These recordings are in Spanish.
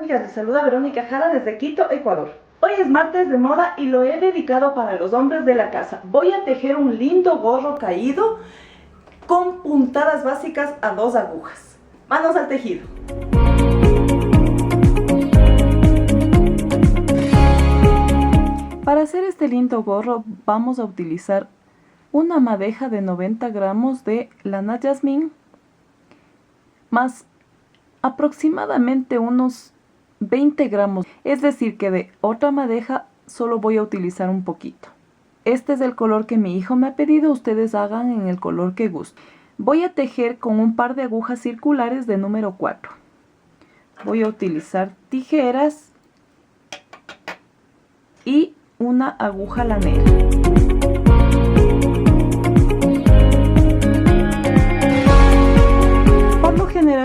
amigas? Les saluda Verónica Jara desde Quito, Ecuador. Hoy es martes de moda y lo he dedicado para los hombres de la casa. Voy a tejer un lindo gorro caído con puntadas básicas a 2 agujas. Manos al tejido. Para hacer este lindo gorro vamos a utilizar una madeja de 90 gramos de lana jazmín más aproximadamente unos 20 gramos, es decir que de otra madeja solo voy a utilizar un poquito. Este es el color que mi hijo me ha pedido, ustedes hagan en el color que gusten. Voy a tejer con un par de agujas circulares de número 4. Voy a utilizar tijeras y una aguja lanera.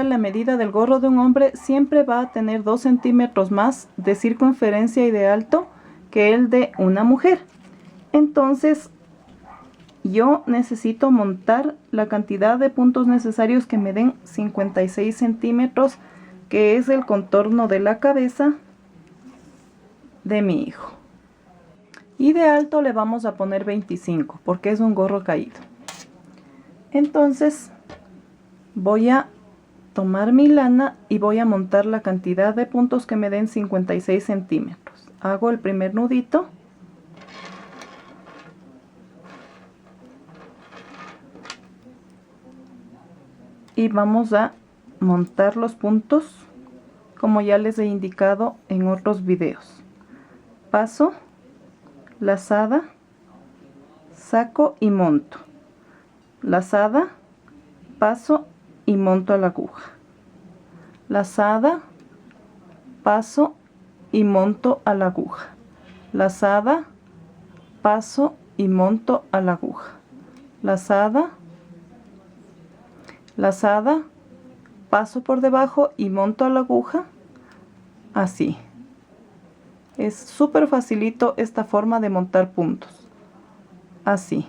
La medida del gorro de un hombre siempre va a tener 2 centímetros más de circunferencia y de alto que el de una mujer. Entonces yo necesito montar la cantidad de puntos necesarios que me den 56 centímetros, que es el contorno de la cabeza de mi hijo. Y de alto le vamos a poner 25 porque es un gorro caído. Entonces voy a tomar mi lana y voy a montar la cantidad de puntos que me den 56 centímetros. Hago el primer nudito. Y vamos a montar los puntos como ya les he indicado en otros videos. Paso, lazada, saco y monto. Lazada, paso y monto a la aguja, lazada, paso y monto a la aguja, lazada, paso y monto a la aguja, lazada, lazada, paso por debajo y monto a la aguja. Así es súper facilito esta forma de montar puntos, así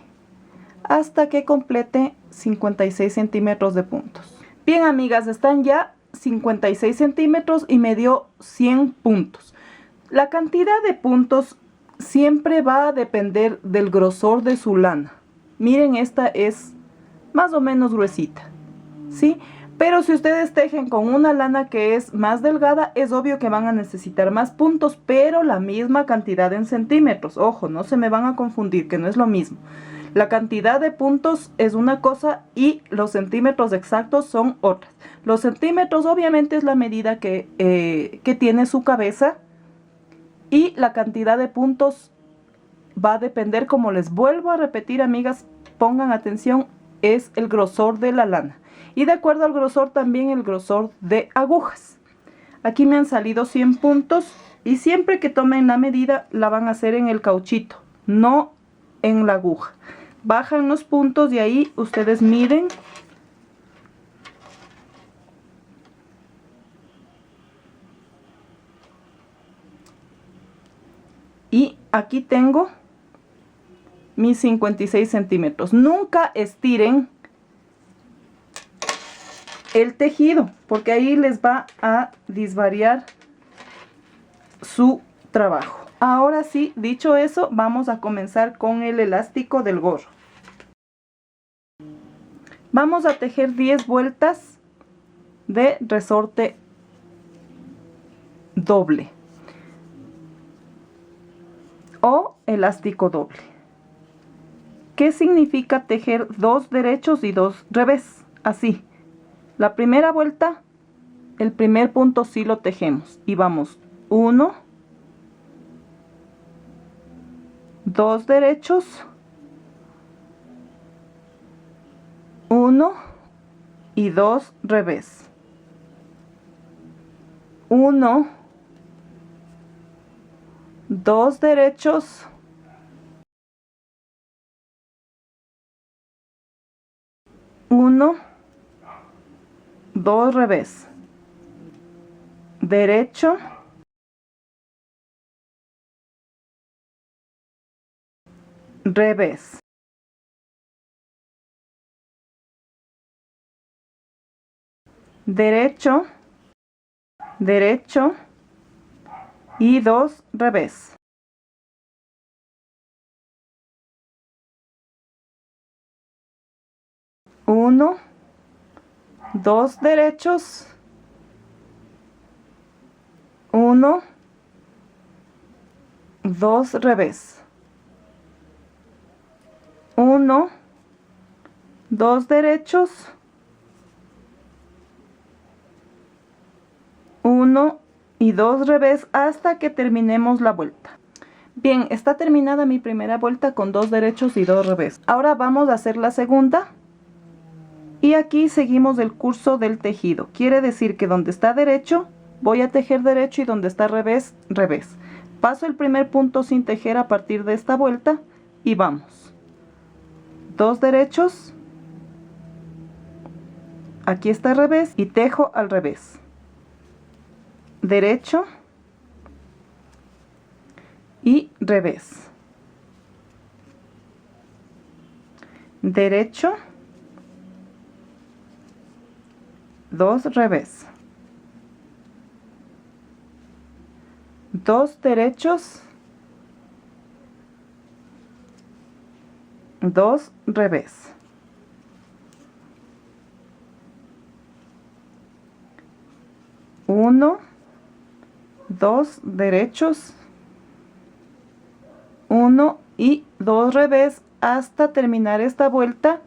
hasta que complete 56 centímetros de puntos. Bien, amigas, están ya 56 centímetros y me dio 100 puntos. La cantidad de puntos siempre va a depender del grosor de su lana. Miren, esta es más o menos gruesita, ¿sí? Pero si ustedes tejen con una lana que es más delgada, es obvio que van a necesitar más puntos, pero la misma cantidad en centímetros. Ojo, no se me van a confundir, que no es lo mismo. La cantidad de puntos es una cosa y los centímetros exactos son otras. Los centímetros obviamente es la medida que tiene su cabeza, y la cantidad de puntos va a depender, como les vuelvo a repetir, amigas, pongan atención, es el grosor de la lana. Y de acuerdo al grosor también el grosor de agujas. Aquí me han salido 100 puntos y siempre que tomen la medida la van a hacer en el cauchito, no en la aguja. Bajan los puntos y ahí ustedes miden. Y aquí tengo mis 56 centímetros. Nunca estiren el tejido porque ahí les va a disvariar su trabajo. Ahora sí, dicho eso, vamos a comenzar con el elástico del gorro. Vamos a tejer 10 vueltas de resorte doble o elástico doble. ¿Qué significa tejer 2 derechos y 2 revés? Así, la primera vuelta, el primer punto sí lo tejemos y vamos 1, 2 derechos, 1 y 2 revés, 1, 2 derechos, 1, 2 revés, derecho, revés, derecho, derecho, y 2 revés. Uno, 2 derechos, 1, 2 revés, 1, 2 derechos, 1 y 2 revés hasta que terminemos la vuelta. Bien, está terminada mi primera vuelta con 2 derechos y 2 revés. Ahora vamos a hacer la segunda. Y aquí seguimos el curso del tejido. Quiere decir que donde está derecho, voy a tejer derecho y donde está revés, revés. Paso el primer punto sin tejer a partir de esta vuelta y vamos. 2 derechos. Aquí está revés y tejo al revés. Derecho y revés. Derecho. 2 revés, 2 derechos, 2 revés, 1, 2 derechos, 1 y 2 revés hasta terminar esta vuelta.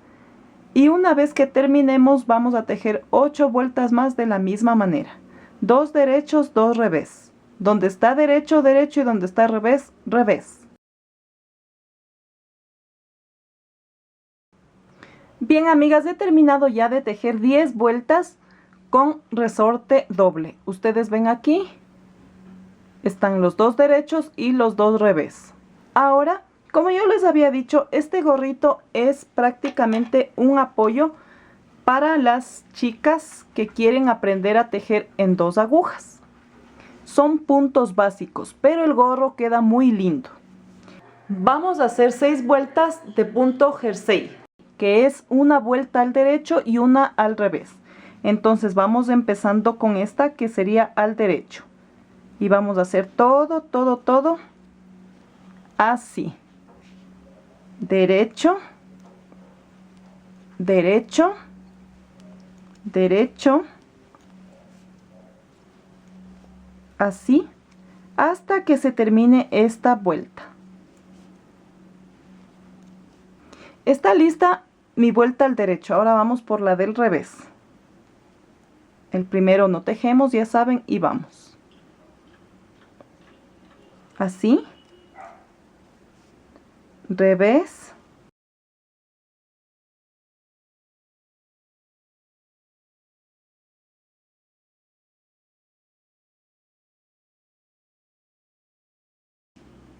Y una vez que terminemos vamos a tejer 8 vueltas más de la misma manera. 2 derechos, 2 revés. Donde está derecho, derecho y donde está revés, revés. Bien, amigas, he terminado ya de tejer 10 vueltas con resorte doble. Ustedes ven aquí, están los 2 derechos y los 2 revés. Ahora, como yo les había dicho, este gorrito es prácticamente un apoyo para las chicas que quieren aprender a tejer en 2 agujas. Son puntos básicos, pero el gorro queda muy lindo. Vamos a hacer 6 vueltas de punto jersey, que es una vuelta al derecho y una al revés. Entonces vamos empezando con esta que sería al derecho. Y vamos a hacer todo así. Derecho, derecho, derecho, así, hasta que se termine esta vuelta. Está lista mi vuelta al derecho. Ahora vamos por la del revés. El primero no tejemos, ya saben, y vamos. Así. Revés.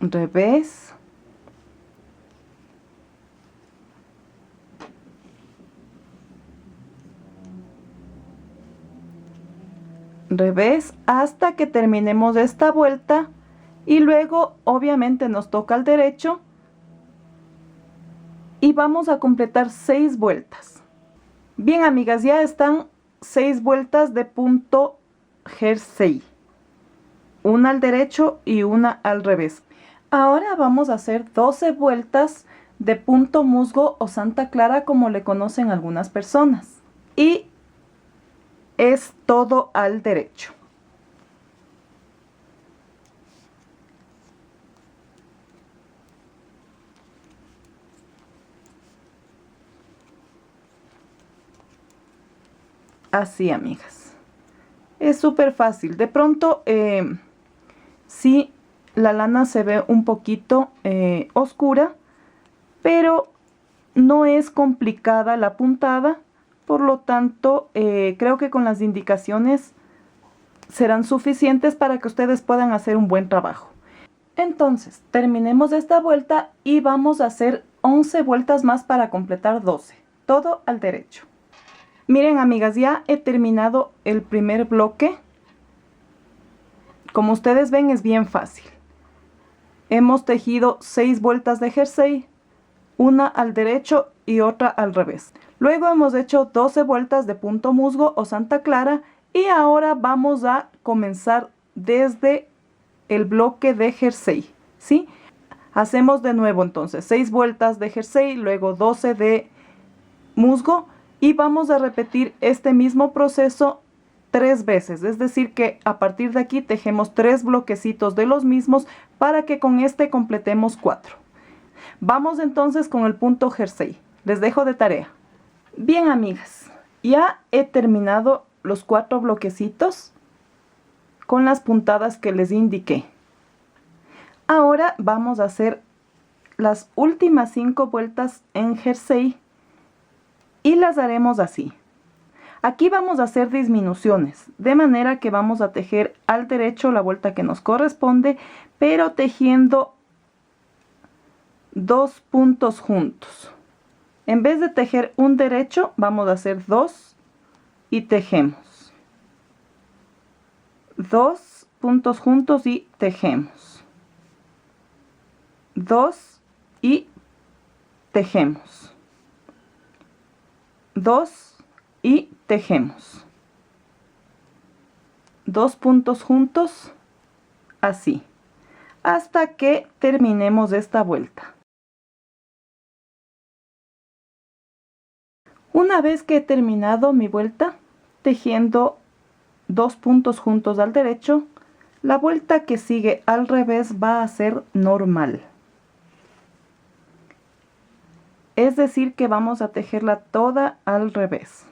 Revés. Revés hasta que terminemos esta vuelta y luego obviamente nos toca al derecho y vamos a completar 6 vueltas. Bien, amigas, ya están 6 vueltas de punto jersey, una al derecho y una al revés. Ahora vamos a hacer 12 vueltas de punto musgo o Santa Clara, como le conocen algunas personas, y es todo al derecho. Así, amigas, es súper fácil. De pronto sí, la lana se ve un poquito oscura, pero no es complicada la puntada. Por lo tanto, creo que con las indicaciones serán suficientes para que ustedes puedan hacer un buen trabajo. Entonces, terminemos esta vuelta y vamos a hacer 11 vueltas más para completar 12. Todo al derecho. Miren, amigas, ya he terminado el primer bloque. Como ustedes ven, es bien fácil. Hemos tejido 6 vueltas de jersey, una al derecho y otra al revés. Luego hemos hecho 12 vueltas de punto musgo o Santa Clara y ahora vamos a comenzar desde el bloque de jersey, ¿sí? Hacemos de nuevo entonces 6 vueltas de jersey, luego 12 de musgo y vamos a repetir este mismo proceso 3 veces, es decir que a partir de aquí tejemos 3 bloquecitos de los mismos para que con este completemos 4. Vamos entonces con el punto jersey, les dejo de tarea. Bien amigas, ya he terminado los 4 bloquecitos con las puntadas que les indiqué. Ahora vamos a hacer las últimas 5 vueltas en jersey y las haremos así. Aquí vamos a hacer disminuciones, de manera que vamos a tejer al derecho la vuelta que nos corresponde, pero tejiendo 2 puntos juntos. En vez de tejer un derecho, vamos a hacer 2 y tejemos. 2 puntos juntos y tejemos. 2 y tejemos. 2 y tejemos. 2 puntos juntos, así, hasta que terminemos esta vuelta. Una vez que he terminado mi vuelta, tejiendo 2 puntos juntos al derecho, la vuelta que sigue al revés va a ser normal. Es decir que vamos a tejerla toda al revés.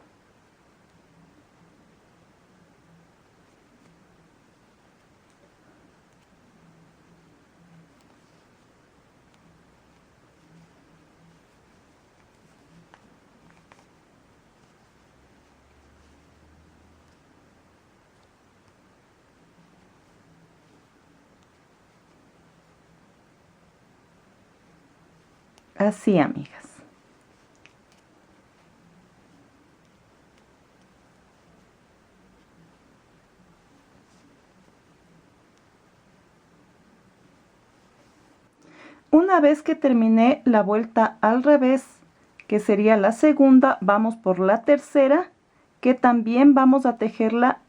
Así, amigas. Una vez que terminé la vuelta al revés, que sería la segunda, vamos por la tercera, que también vamos a tejerla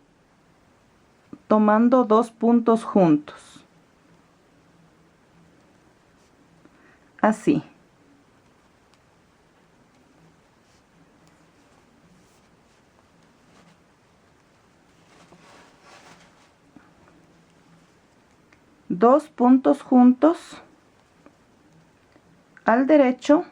tomando 2 puntos juntos. Así. Dos puntos juntos al derecho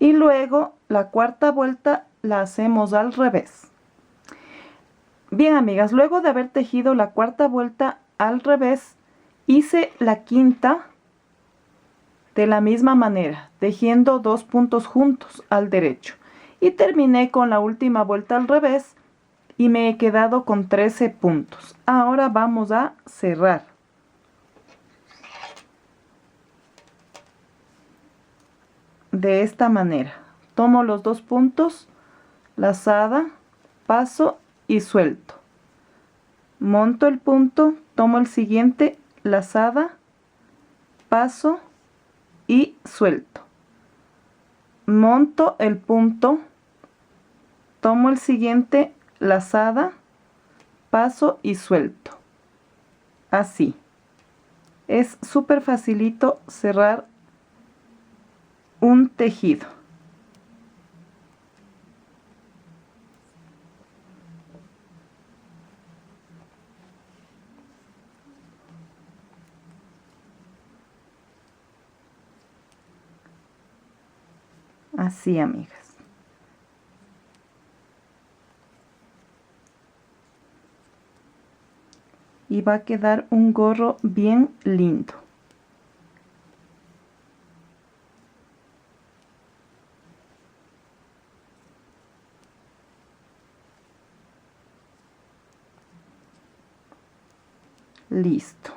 y luego la cuarta vuelta la hacemos al revés. Bien amigas, luego de haber tejido la cuarta vuelta al revés, hice la quinta de la misma manera, tejiendo 2 puntos juntos al derecho. Y terminé con la última vuelta al revés y me he quedado con 13 puntos. Ahora vamos a cerrar. De esta manera. Tomo los 2 puntos, lazada, paso y suelto. Monto el punto, tomo el siguiente, lazada, paso y suelto. Monto el punto, tomo el siguiente, lazada, paso y suelto. Así. Es súper facilito cerrar un tejido. Así, amigas. Y va a quedar un gorro bien lindo. Listo.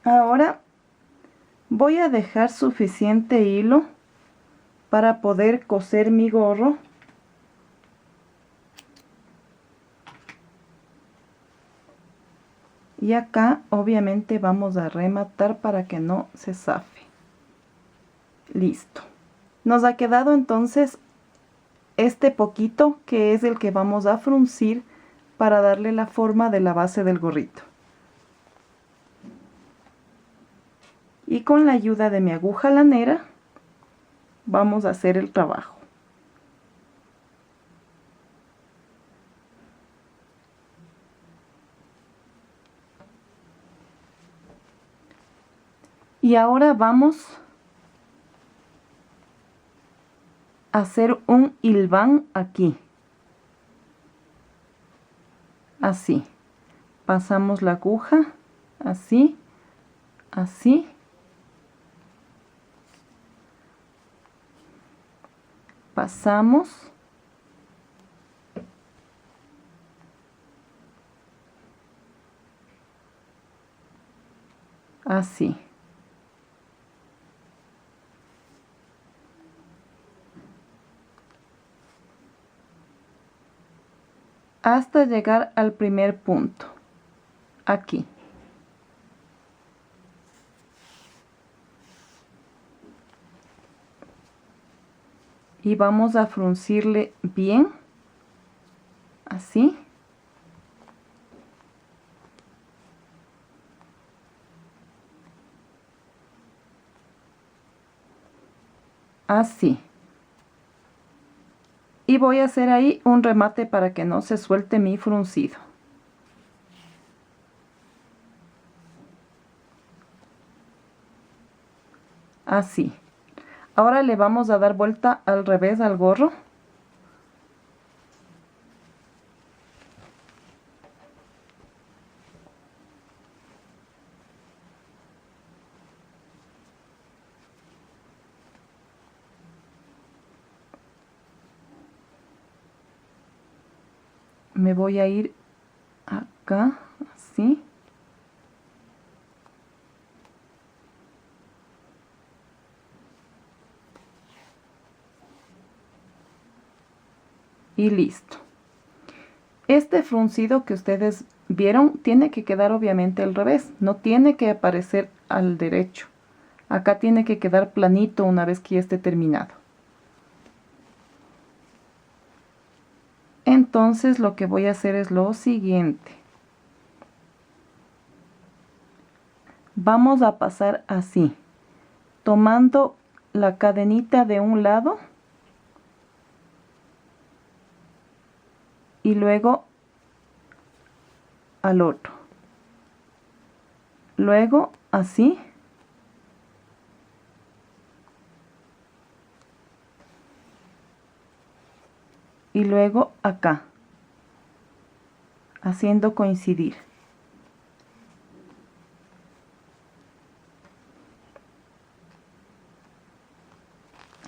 Ahora voy a dejar suficiente hilo para poder coser mi gorro. Y acá obviamente vamos a rematar para que no se zafe. Listo. Nos ha quedado entonces este poquito, que es el que vamos a fruncir para darle la forma de la base del gorrito. Y con la ayuda de mi aguja lanera vamos a hacer el trabajo. Y ahora vamos a hacer un hilván aquí. Así. Pasamos la aguja, así, así. Pasamos. Así. Hasta llegar al primer punto. Aquí. Y vamos a fruncirle bien. Así. Así. Y voy a hacer ahí un remate para que no se suelte mi fruncido. Así. Ahora le vamos a dar vuelta al revés al gorro. Me voy a ir acá, así. Y listo. Este fruncido que ustedes vieron tiene que quedar obviamente al revés, no tiene que aparecer al derecho. Acá tiene que quedar planito una vez que ya esté terminado. Entonces lo que voy a hacer es lo siguiente. Vamos a pasar así, tomando la cadenita de un lado y luego al otro. Luego así. Y luego acá, haciendo coincidir.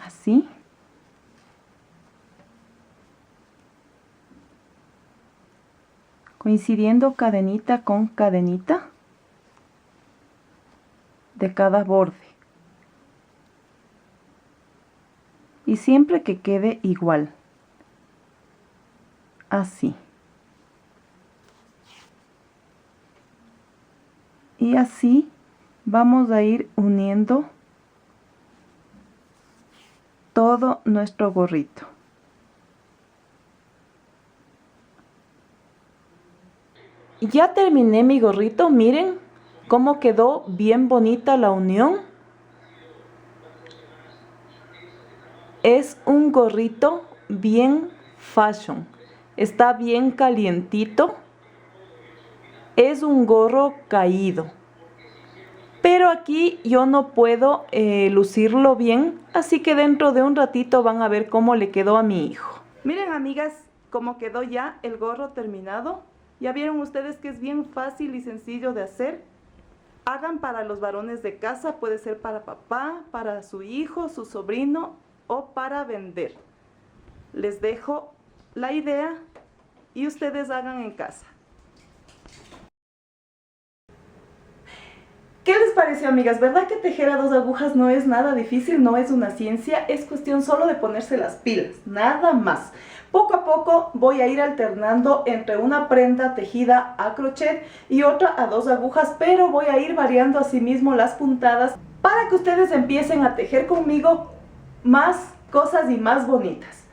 Así. Coincidiendo cadenita con cadenita de cada borde. Y siempre que quede igual. Así. Y así vamos a ir uniendo todo nuestro gorrito. Ya terminé mi gorrito, miren cómo quedó bien bonita la unión. Es un gorrito bien fashion, está bien calientito, es un gorro caído. Pero aquí yo no puedo lucirlo bien, así que dentro de un ratito van a ver cómo le quedó a mi hijo. Miren amigas, cómo quedó ya el gorro terminado. Ya vieron ustedes que es bien fácil y sencillo de hacer. Hagan para los varones de casa, puede ser para papá, para su hijo, su sobrino o para vender. Les dejo la idea y ustedes hagan en casa. ¿Qué les pareció, amigas? ¿Verdad que tejer a 2 agujas no es nada difícil? No es una ciencia, es cuestión solo de ponerse las pilas, nada más. Poco a poco voy a ir alternando entre una prenda tejida a crochet y otra a 2 agujas, pero voy a ir variando asimismo las puntadas para que ustedes empiecen a tejer conmigo más cosas y más bonitas.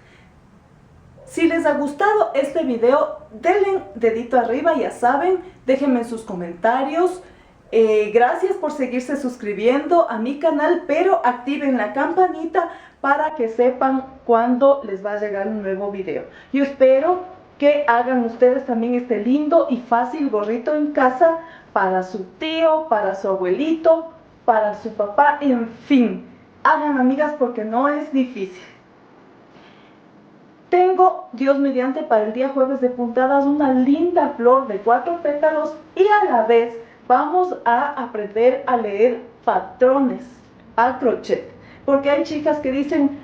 Si les ha gustado este video, denle dedito arriba, ya saben, déjenme en sus comentarios. Gracias por seguirse suscribiendo a mi canal, pero activen la campanita para que sepan cuando les va a llegar un nuevo video. Yo espero que hagan ustedes también este lindo y fácil gorrito en casa para su tío, para su abuelito, para su papá, en fin. Hagan, amigas, porque no es difícil. Tengo, Dios mediante, para el día jueves de puntadas una linda flor de 4 pétalos y a la vez vamos a aprender a leer patrones al crochet. Porque hay chicas que dicen,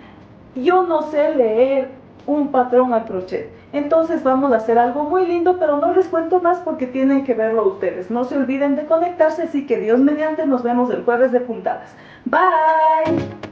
yo no sé leer un patrón al crochet. Entonces vamos a hacer algo muy lindo, pero no les cuento más porque tienen que verlo ustedes. No se olviden de conectarse, así que Dios mediante nos vemos el jueves de puntadas. Bye.